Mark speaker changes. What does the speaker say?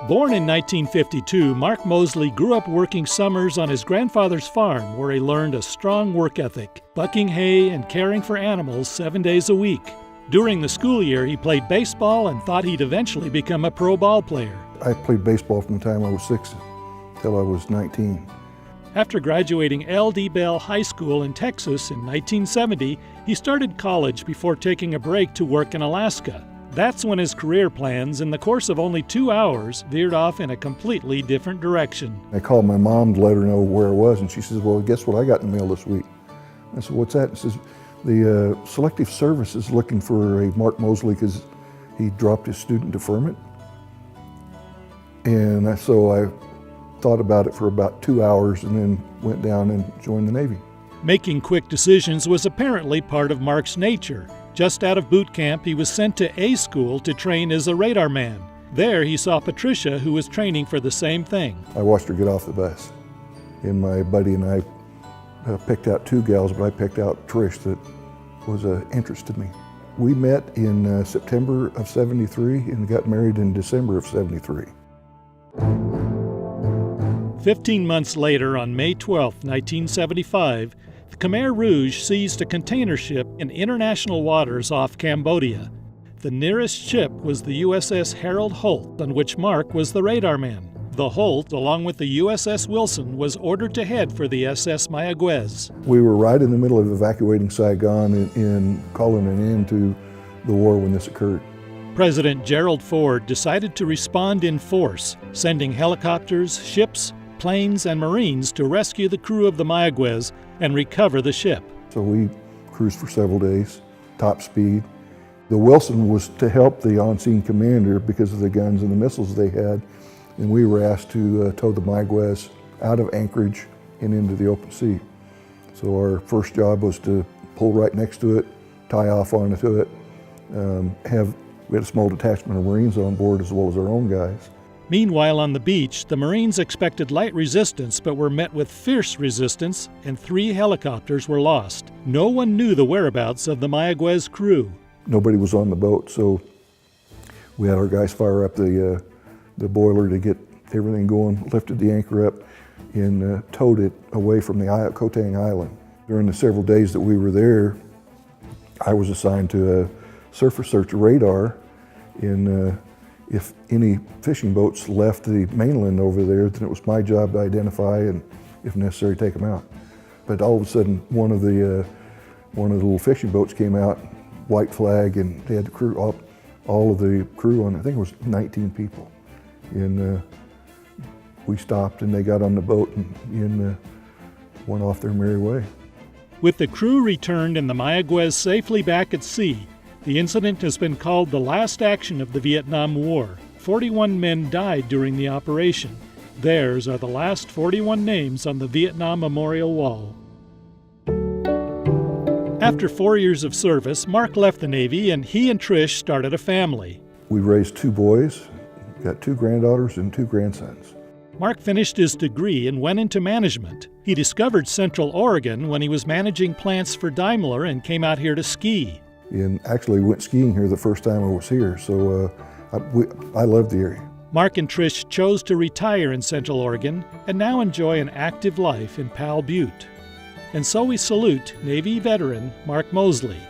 Speaker 1: Born in 1952, Mark Mosley grew up working summers on his grandfather's farm, where he learned a strong work ethic, bucking hay and caring for animals 7 days a week. During the school year, he played baseball and thought he'd eventually become a pro ball player.
Speaker 2: I played baseball from the time I was 6 till I was 19.
Speaker 1: After graduating L.D. Bell High School in Texas in 1970, he started college before taking a break to work in Alaska. That's when his career plans, in the course of only 2 hours, veered off in a completely different direction.
Speaker 2: I called my mom to let her know where I was, and she says, "Well, guess what I got in the mail this week?" I said, "What's that?" She says, "The Selective Service is looking for a Mark Mosley because he dropped his student deferment." And so I thought about it for about 2 hours and then went down and joined the Navy.
Speaker 1: Making quick decisions was apparently part of Mark's nature. Just out of boot camp, he was sent to A school to train as a radar man. There he saw Patricia, who was training for the same thing.
Speaker 2: I watched her get off the bus, and my buddy and I picked out 2 gals, but I picked out Trish that was of interest to me. We met in September of '73 and got married in December of '73.
Speaker 1: 15 months later, on May 12, 1975, the Khmer Rouge seized a container ship in international waters off Cambodia. The nearest ship was the USS Harold Holt, on which Mark was the radar man. The Holt, along with the USS Wilson, was ordered to head for the SS Mayaguez.
Speaker 2: We were right in the middle of evacuating Saigon and calling an end to the war when this occurred.
Speaker 1: President Gerald Ford decided to respond in force, sending helicopters, ships, planes, and Marines to rescue the crew of the Mayaguez and recover the ship.
Speaker 2: So we cruised for several days, top speed. The Wilson was to help the on-scene commander because of the guns and the missiles they had, and we were asked to tow the Mayaguez out of Anchorage and into the open sea. So our first job was to pull right next to it, tie off onto it, we had a small detachment of Marines on board as well as our own guys.
Speaker 1: Meanwhile, on the beach, the Marines expected light resistance but were met with fierce resistance, and 3 helicopters were lost. No one knew the whereabouts of the Mayaguez crew.
Speaker 2: Nobody was on the boat, so we had our guys fire up the boiler to get everything going, lifted the anchor up, and towed it away from the Kotang Island. During the several days that we were there, I was assigned to surface search radar, and if any fishing boats left the mainland over there, then it was my job to identify and, if necessary, take them out. But all of a sudden, one of the little fishing boats came out, white flag, and they had the crew, all of the crew on. I think it was 19 people, and we stopped, and they got on the boat and went off their merry way.
Speaker 1: With the crew returned and the Mayaguez safely back at sea, the incident has been called the last action of the Vietnam War. 41 men died during the operation. Theirs are the last 41 names on the Vietnam Memorial Wall. After 4 years of service, Mark left the Navy and he and Trish started a family.
Speaker 2: We raised 2 boys, got 2 granddaughters and 2 grandsons.
Speaker 1: Mark finished his degree and went into management. He discovered Central Oregon when he was managing plants for Daimler and came out here to ski.
Speaker 2: And actually went skiing here the first time I was here, so I loved the area.
Speaker 1: Mark and Trish chose to retire in Central Oregon and now enjoy an active life in Powell Butte. And so we salute Navy veteran Mark Mosley.